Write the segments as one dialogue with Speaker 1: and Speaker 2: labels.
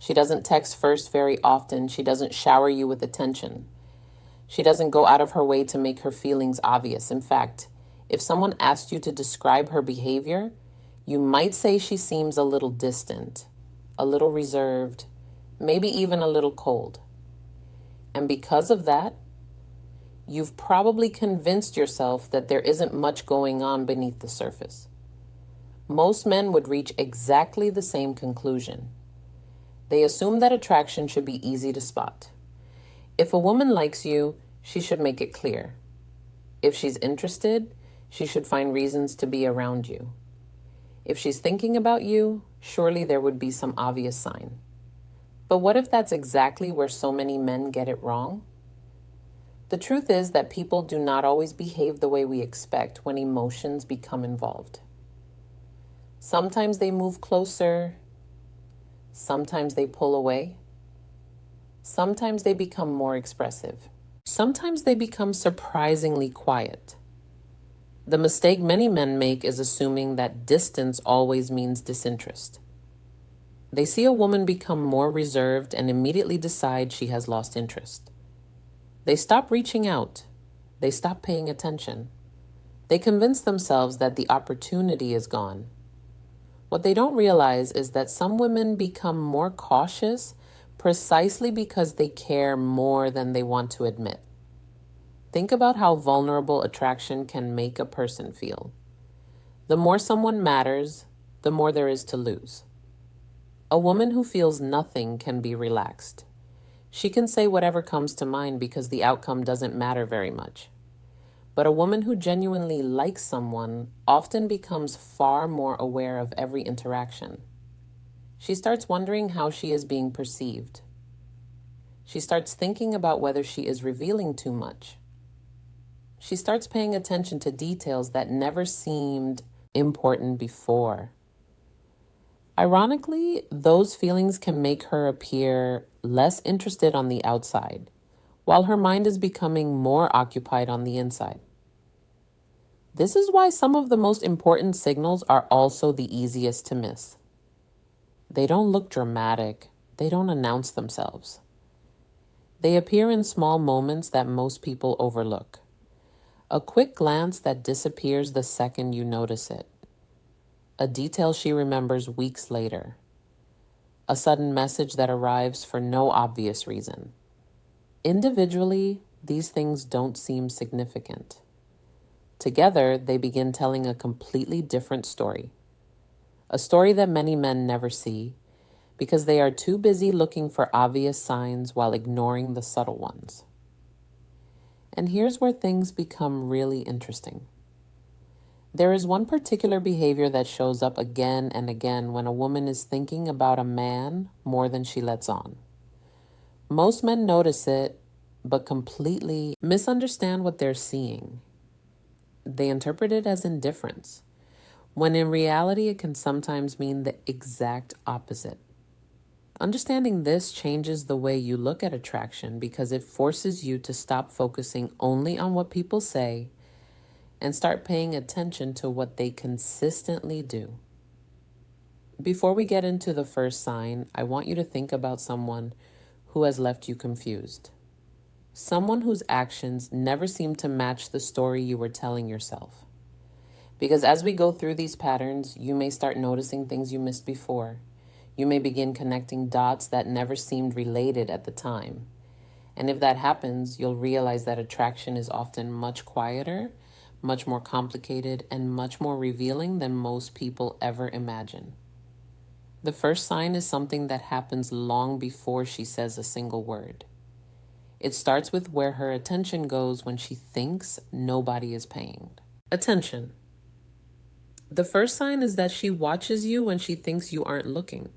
Speaker 1: She doesn't text first very often. She doesn't shower you with attention. She doesn't go out of her way to make her feelings obvious. In fact, if someone asked you to describe her behavior, you might say she seems a little distant, a little reserved, maybe even a little cold. And because of that, you've probably convinced yourself that there isn't much going on beneath the surface. Most men would reach exactly the same conclusion. They assume that attraction should be easy to spot. If a woman likes you, she should make it clear. If she's interested, she should find reasons to be around you. If she's thinking about you, surely there would be some obvious sign. But what if that's exactly where so many men get it wrong? The truth is that people do not always behave the way we expect when emotions become involved. Sometimes they move closer. Sometimes they pull away. Sometimes they become more expressive. Sometimes they become surprisingly quiet. The mistake many men make is assuming that distance always means disinterest. They see a woman become more reserved and immediately decide she has lost interest. They stop reaching out. They stop paying attention. They convince themselves that the opportunity is gone. What they don't realize is that some women become more cautious precisely because they care more than they want to admit. Think about how vulnerable attraction can make a person feel. The more someone matters, the more there is to lose. A woman who feels nothing can be relaxed. She can say whatever comes to mind because the outcome doesn't matter very much. But a woman who genuinely likes someone often becomes far more aware of every interaction. She starts wondering how she is being perceived. She starts thinking about whether she is revealing too much. She starts paying attention to details that never seemed important before. Ironically, those feelings can make her appear less interested on the outside, while her mind is becoming more occupied on the inside. This is why some of the most important signals are also the easiest to miss. They don't look dramatic. They don't announce themselves. They appear in small moments that most people overlook. A quick glance that disappears the second you notice it. A detail she remembers weeks later. A sudden message that arrives for no obvious reason. Individually, these things don't seem significant. Together, they begin telling a completely different story. A story that many men never see because they are too busy looking for obvious signs while ignoring the subtle ones. And here's where things become really interesting. There is one particular behavior that shows up again and again when a woman is thinking about a man more than she lets on. Most men notice it, but completely misunderstand what they're seeing. They interpret it as indifference, when in reality it can sometimes mean the exact opposite. Understanding this changes the way you look at attraction because it forces you to stop focusing only on what people say and start paying attention to what they consistently do. Before we get into the first sign, I want you to think about someone who has left you confused. Someone whose actions never seem to match the story you were telling yourself. Because as we go through these patterns, you may start noticing things you missed before. You may begin connecting dots that never seemed related at the time. And if that happens, you'll realize that attraction is often much quieter, much more complicated, and much more revealing than most people ever imagine. The first sign is something that happens long before she says a single word. It starts with where her attention goes when she thinks nobody is paying. Attention. The first sign is that she watches you when she thinks you aren't looking.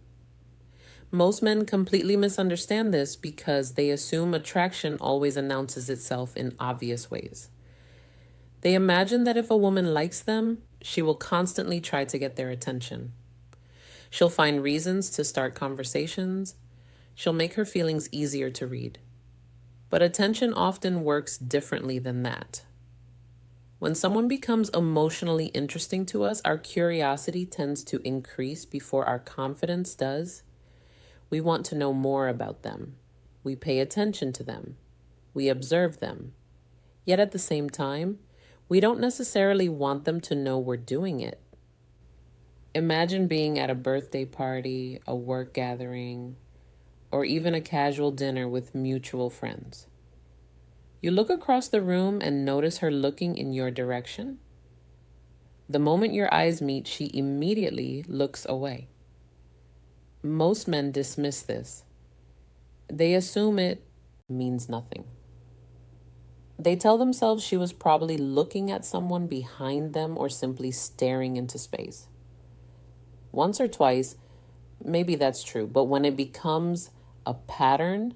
Speaker 1: Most men completely misunderstand this because they assume attraction always announces itself in obvious ways. They imagine that if a woman likes them, she will constantly try to get their attention. She'll find reasons to start conversations. She'll make her feelings easier to read. But attention often works differently than that. When someone becomes emotionally interesting to us, our curiosity tends to increase before our confidence does. We want to know more about them. We pay attention to them. We observe them. Yet at the same time, we don't necessarily want them to know we're doing it. Imagine being at a birthday party, a work gathering, or even a casual dinner with mutual friends. You look across the room and notice her looking in your direction. The moment your eyes meet, she immediately looks away. Most men dismiss this. They assume it means nothing. They tell themselves she was probably looking at someone behind them or simply staring into space. Once or twice, maybe that's true, but when it becomes a pattern,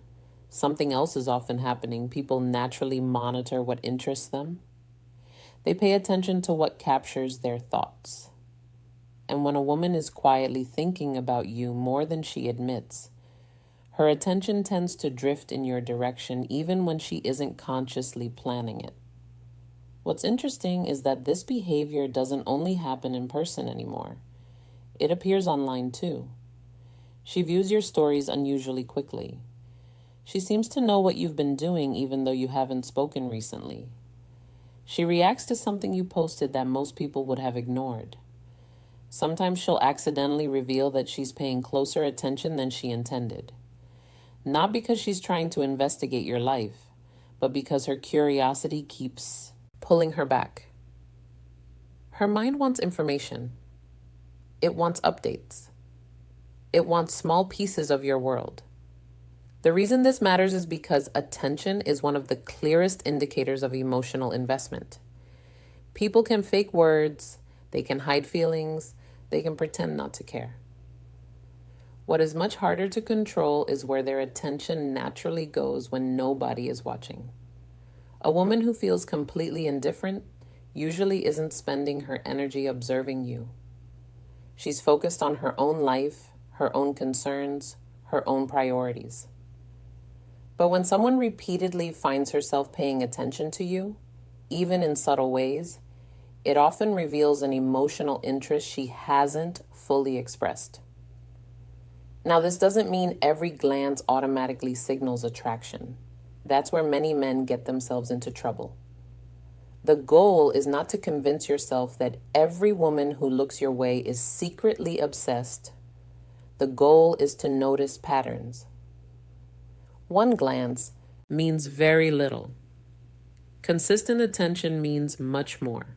Speaker 1: something else is often happening. People naturally monitor what interests them. They pay attention to what captures their thoughts. And when a woman is quietly thinking about you more than she admits, her attention tends to drift in your direction even when she isn't consciously planning it. What's interesting is that this behavior doesn't only happen in person anymore. It appears online too. She views your stories unusually quickly. She seems to know what you've been doing even though you haven't spoken recently. She reacts to something you posted that most people would have ignored. Sometimes she'll accidentally reveal that she's paying closer attention than she intended. Not because she's trying to investigate your life, but because her curiosity keeps pulling her back. Her mind wants information. It wants updates. It wants small pieces of your world. The reason this matters is because attention is one of the clearest indicators of emotional investment. People can fake words, they can hide feelings, they can pretend not to care. What is much harder to control is where their attention naturally goes when nobody is watching. A woman who feels completely indifferent usually isn't spending her energy observing you. She's focused on her own life, her own concerns, her own priorities. But when someone repeatedly finds herself paying attention to you, even in subtle ways, it often reveals an emotional interest she hasn't fully expressed. Now, this doesn't mean every glance automatically signals attraction. That's where many men get themselves into trouble. The goal is not to convince yourself that every woman who looks your way is secretly obsessed. The goal is to notice patterns. One glance means very little. Consistent attention means much more.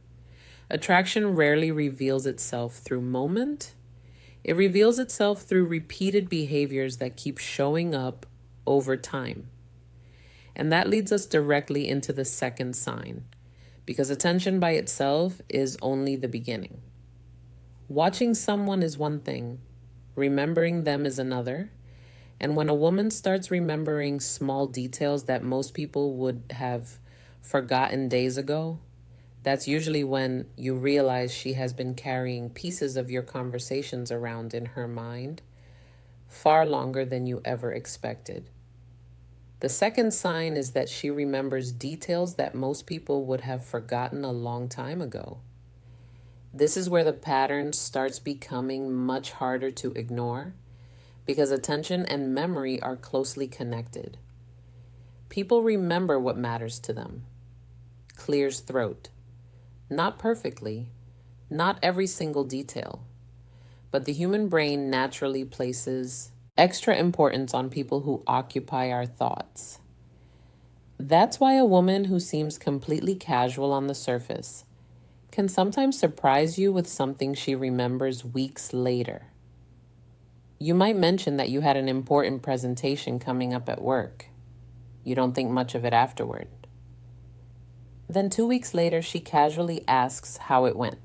Speaker 1: Attraction rarely reveals itself through moment. It reveals itself through repeated behaviors that keep showing up over time. And that leads us directly into the second sign, because attention by itself is only the beginning. Watching someone is one thing, remembering them is another. And when a woman starts remembering small details that most people would have forgotten days ago, that's usually when you realize she has been carrying pieces of your conversations around in her mind far longer than you ever expected. The second sign is that she remembers details that most people would have forgotten a long time ago. This is where the pattern starts becoming much harder to ignore because attention and memory are closely connected. People remember what matters to them. Clears throat. Not perfectly, not every single detail, but the human brain naturally places extra importance on people who occupy our thoughts. That's why a woman who seems completely casual on the surface can sometimes surprise you with something she remembers weeks later. You might mention that you had an important presentation coming up at work. You don't think much of it afterward. Then 2 weeks later, she casually asks how it went.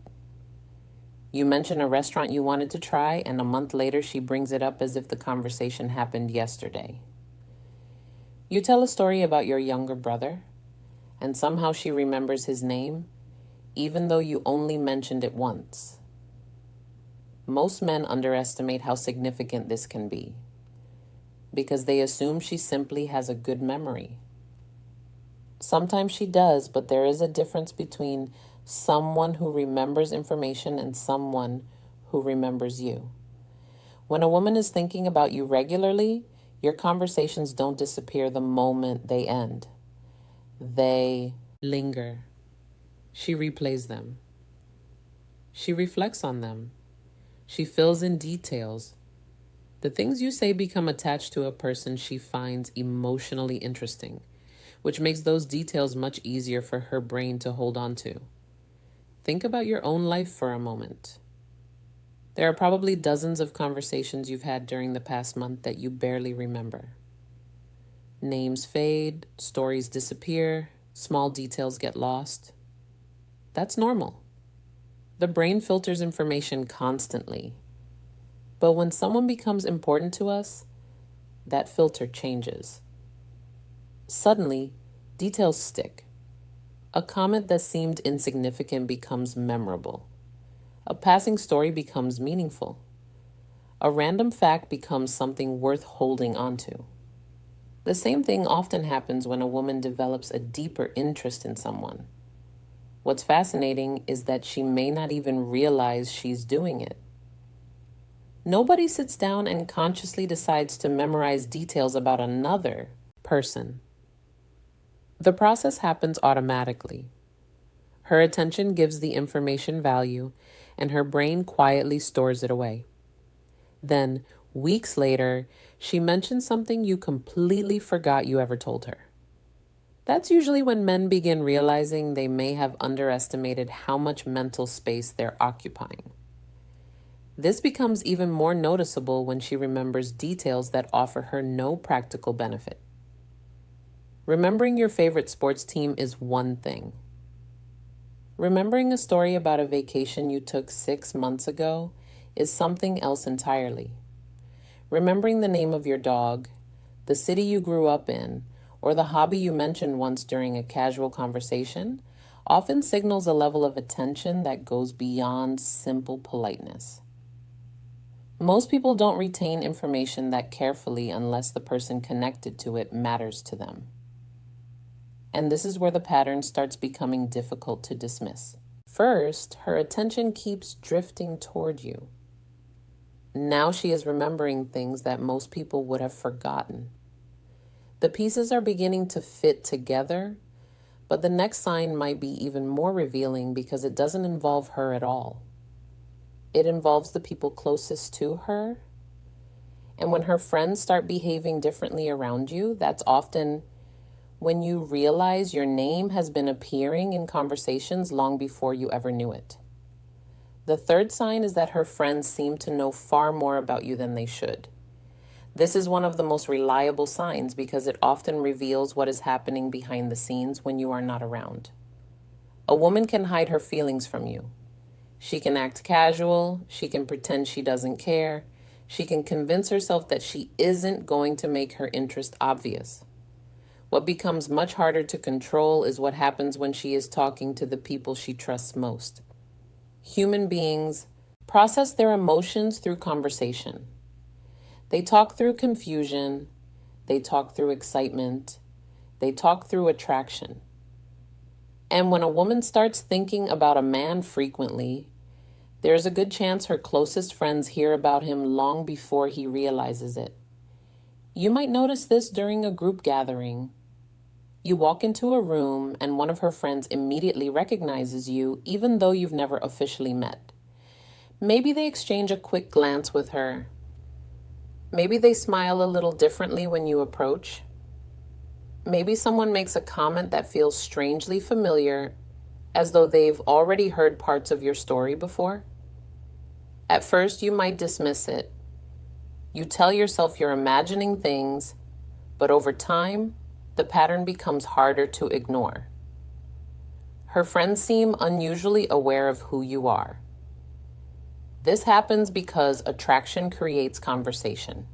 Speaker 1: You mention a restaurant you wanted to try, and a month later, she brings it up as if the conversation happened yesterday. You tell a story about your younger brother, and somehow she remembers his name, even though you only mentioned it once. Most men underestimate how significant this can be, because they assume she simply has a good memory. Sometimes she does, but there is a difference between someone who remembers information and someone who remembers you. When a woman is thinking about you regularly, your conversations don't disappear the moment they end. They linger. She replays them. She reflects on them. She fills in details. The things you say become attached to a person she finds emotionally interesting, which makes those details much easier for her brain to hold on to. Think about your own life for a moment. There are probably dozens of conversations you've had during the past month that you barely remember. Names fade, stories disappear, small details get lost. That's normal. The brain filters information constantly. But when someone becomes important to us, that filter changes. Suddenly, details stick. A comment that seemed insignificant becomes memorable. A passing story becomes meaningful. A random fact becomes something worth holding onto. The same thing often happens when a woman develops a deeper interest in someone. What's fascinating is that she may not even realize she's doing it. Nobody sits down and consciously decides to memorize details about another person. The process happens automatically. Her attention gives the information value, and her brain quietly stores it away. Then, weeks later, she mentions something you completely forgot you ever told her. That's usually when men begin realizing they may have underestimated how much mental space they're occupying. This becomes even more noticeable when she remembers details that offer her no practical benefit. Remembering your favorite sports team is one thing. Remembering a story about a vacation you took 6 months ago is something else entirely. Remembering the name of your dog, the city you grew up in, or the hobby you mentioned once during a casual conversation often signals a level of attention that goes beyond simple politeness. Most people don't retain information that carefully unless the person connected to it matters to them. And this is where the pattern starts becoming difficult to dismiss. First, her attention keeps drifting toward you. Now she is remembering things that most people would have forgotten. The pieces are beginning to fit together, but the next sign might be even more revealing because it doesn't involve her at all. It involves the people closest to her. And when her friends start behaving differently around you, that's often when you realize your name has been appearing in conversations long before you ever knew it. The third sign is that her friends seem to know far more about you than they should. This is one of the most reliable signs because it often reveals what is happening behind the scenes when you are not around. A woman can hide her feelings from you. She can act casual, she can pretend she doesn't care, she can convince herself that she isn't going to make her interest obvious. What becomes much harder to control is what happens when she is talking to the people she trusts most. Human beings process their emotions through conversation. They talk through confusion, they talk through excitement, they talk through attraction. And when a woman starts thinking about a man frequently, there's a good chance her closest friends hear about him long before he realizes it. You might notice this during a group gathering. You walk into a room and one of her friends immediately recognizes you, even though you've never officially met. Maybe they exchange a quick glance with her. Maybe they smile a little differently when you approach. Maybe someone makes a comment that feels strangely familiar, as though they've already heard parts of your story before. At first, you might dismiss it. You tell yourself you're imagining things, but over time, the pattern becomes harder to ignore. Her friends seem unusually aware of who you are. This happens because attraction creates conversation.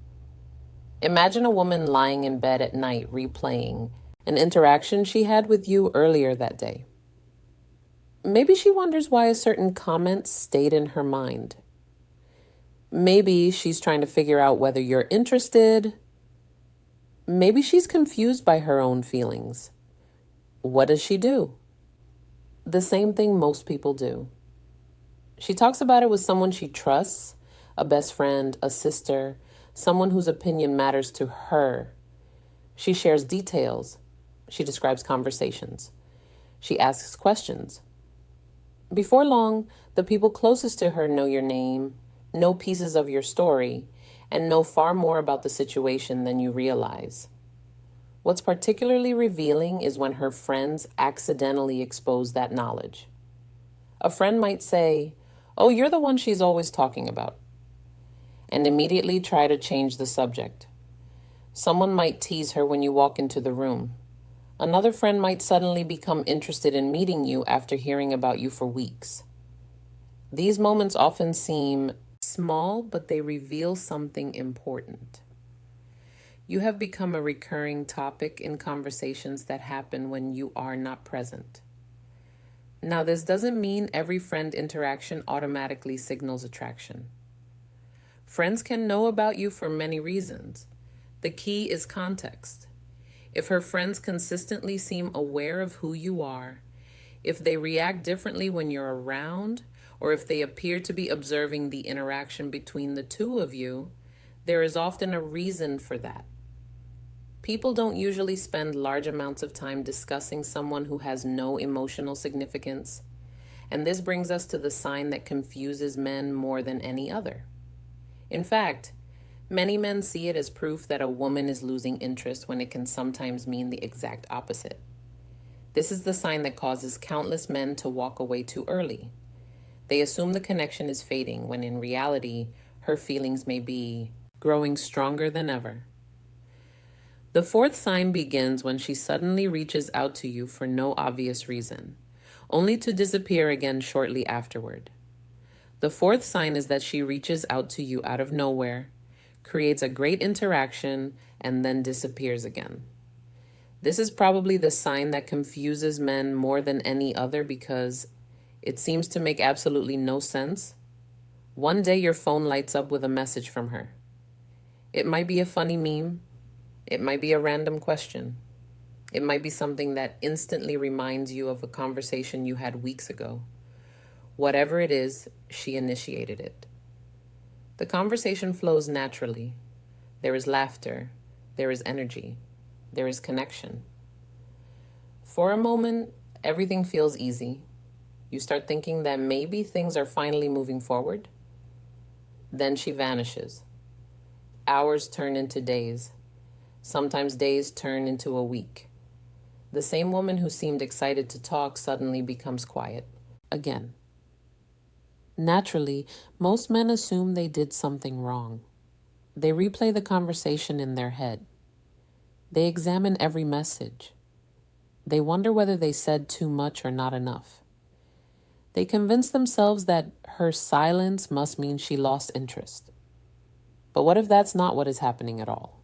Speaker 1: Imagine a woman lying in bed at night replaying an interaction she had with you earlier that day. Maybe she wonders why a certain comment stayed in her mind. Maybe she's trying to figure out whether you're interested. Maybe she's confused by her own feelings. What does she do? The same thing most people do. She talks about it with someone she trusts, a best friend, a sister, someone whose opinion matters to her. She shares details. She describes conversations. She asks questions. Before long, the people closest to her know your name, know pieces of your story, and know far more about the situation than you realize. What's particularly revealing is when her friends accidentally expose that knowledge. A friend might say, "Oh, you're the one she's always talking about," and immediately try to change the subject. Someone might tease her when you walk into the room. Another friend might suddenly become interested in meeting you after hearing about you for weeks. These moments often seem small, but they reveal something important. You have become a recurring topic in conversations that happen when you are not present. Now, this doesn't mean every friend interaction automatically signals attraction. Friends can know about you for many reasons. The key is context. If her friends consistently seem aware of who you are, if they react differently when you're around, or if they appear to be observing the interaction between the two of you, there is often a reason for that. People don't usually spend large amounts of time discussing someone who has no emotional significance, and this brings us to the sign that confuses men more than any other. In fact, many men see it as proof that a woman is losing interest when it can sometimes mean the exact opposite. This is the sign that causes countless men to walk away too early. They assume the connection is fading when in reality, her feelings may be growing stronger than ever. The fourth sign begins when she suddenly reaches out to you for no obvious reason, only to disappear again shortly afterward. The fourth sign is that she reaches out to you out of nowhere, creates a great interaction, and then disappears again. This is probably the sign that confuses men more than any other because it seems to make absolutely no sense. One day your phone lights up with a message from her. It might be a funny meme. It might be a random question. It might be something that instantly reminds you of a conversation you had weeks ago. Whatever it is, she initiated it. The conversation flows naturally. There is laughter. There is energy. There is connection. For a moment, everything feels easy. You start thinking that maybe things are finally moving forward. Then she vanishes. Hours turn into days. Sometimes days turn into a week. The same woman who seemed excited to talk suddenly becomes quiet again. Naturally, most men assume they did something wrong. They replay the conversation in their head. They examine every message. They wonder whether they said too much or not enough. They convince themselves that her silence must mean she lost interest. But what if that's not what is happening at all?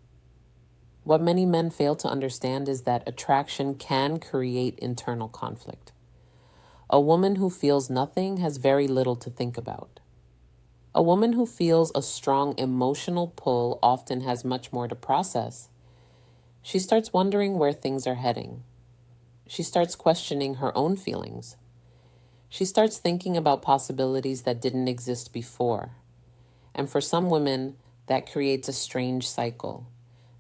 Speaker 1: What many men fail to understand is that attraction can create internal conflict. A woman who feels nothing has very little to think about. A woman who feels a strong emotional pull often has much more to process. She starts wondering where things are heading. She starts questioning her own feelings. She starts thinking about possibilities that didn't exist before. And for some women, that creates a strange cycle.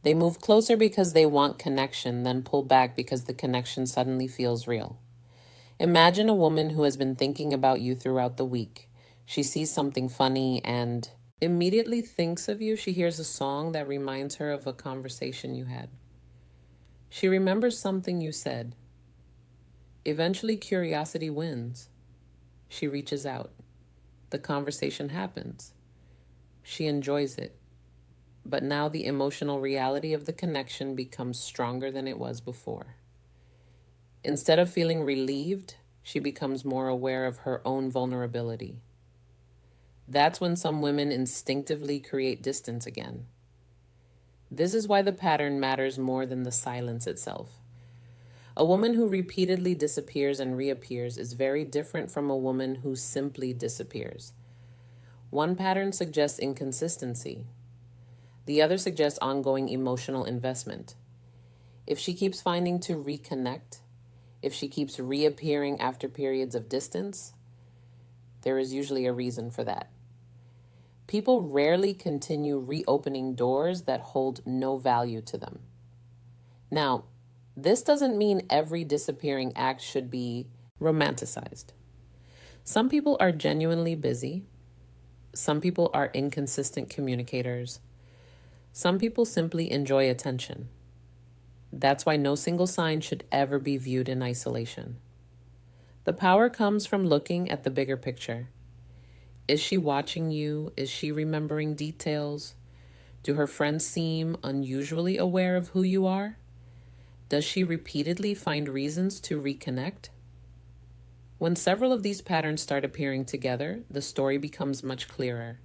Speaker 1: They move closer because they want connection, then pull back because the connection suddenly feels real. Imagine a woman who has been thinking about you throughout the week. She sees something funny and immediately thinks of you. She hears a song that reminds her of a conversation you had. She remembers something you said. Eventually, curiosity wins. She reaches out. The conversation happens. She enjoys it. But now the emotional reality of the connection becomes stronger than it was before. Instead of feeling relieved, she becomes more aware of her own vulnerability. That's when some women instinctively create distance again. This is why the pattern matters more than the silence itself. A woman who repeatedly disappears and reappears is very different from a woman who simply disappears. One pattern suggests inconsistency. The other suggests ongoing emotional investment. If she keeps finding to reconnect, if she keeps reappearing after periods of distance, there is usually a reason for that. People rarely continue reopening doors that hold no value to them. Now, this doesn't mean every disappearing act should be romanticized. Some people are genuinely busy. Some people are inconsistent communicators. Some people simply enjoy attention. That's why no single sign should ever be viewed in isolation. The power comes from looking at the bigger picture. Is she watching you? Is she remembering details? Do her friends seem unusually aware of who you are? Does she repeatedly find reasons to reconnect? When several of these patterns start appearing together, the story becomes much clearer.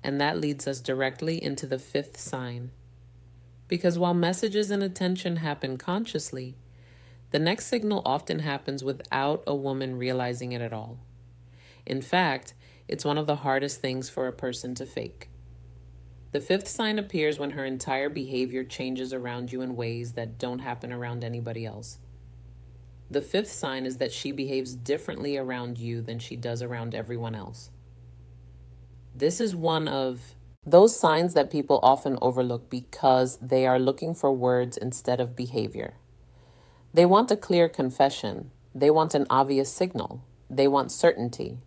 Speaker 1: And that leads us directly into the fifth sign. Because while messages and attention happen consciously, the next signal often happens without a woman realizing it at all. In fact, it's one of the hardest things for a person to fake. The fifth sign appears when her entire behavior changes around you in ways that don't happen around anybody else. The fifth sign is that she behaves differently around you than she does around everyone else. This is one of those signs that people often overlook because they are looking for words instead of behavior. They want a clear confession. They want an obvious signal. They want certainty.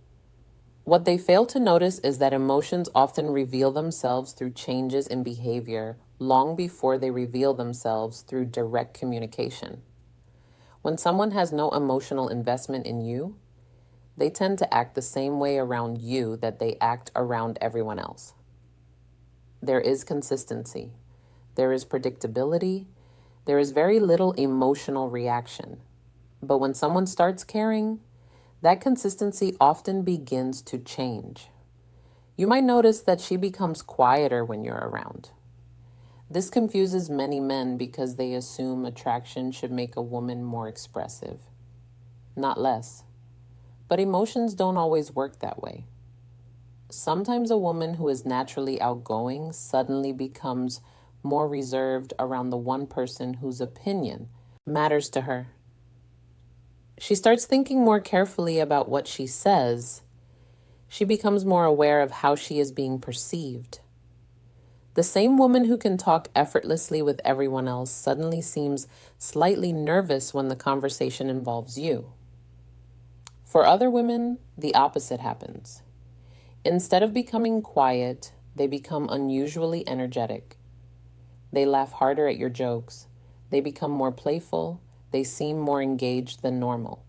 Speaker 1: What they fail to notice is that emotions often reveal themselves through changes in behavior long before they reveal themselves through direct communication. When someone has no emotional investment in you, they tend to act the same way around you that they act around everyone else. There is consistency. There is predictability. There is very little emotional reaction. But when someone starts caring, that consistency often begins to change. You might notice that she becomes quieter when you're around. This confuses many men because they assume attraction should make a woman more expressive, not less. But emotions don't always work that way. Sometimes a woman who is naturally outgoing suddenly becomes more reserved around the one person whose opinion matters to her. She starts thinking more carefully about what she says. She becomes more aware of how she is being perceived. The same woman who can talk effortlessly with everyone else suddenly seems slightly nervous when the conversation involves you. For other women, the opposite happens. Instead of becoming quiet, they become unusually energetic. They laugh harder at your jokes. They become more playful. They seem more engaged than normal.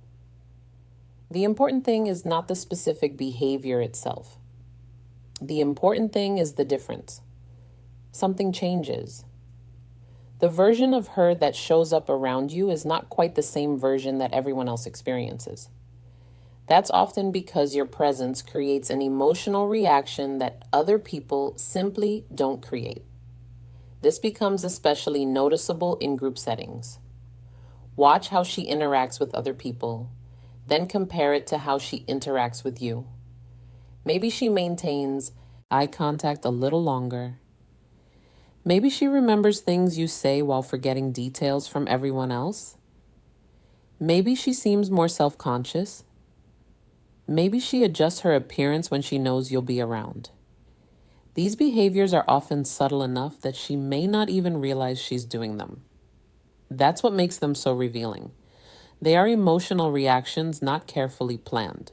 Speaker 1: The important thing is not the specific behavior itself. The important thing is the difference. Something changes. The version of her that shows up around you is not quite the same version that everyone else experiences. That's often because your presence creates an emotional reaction that other people simply don't create. This becomes especially noticeable in group settings. Watch how she interacts with other people, then compare it to how she interacts with you. Maybe she maintains eye contact a little longer. Maybe she remembers things you say while forgetting details from everyone else. Maybe she seems more self-conscious. Maybe she adjusts her appearance when she knows you'll be around. These behaviors are often subtle enough that she may not even realize she's doing them. That's what makes them so revealing. They are emotional reactions not carefully planned.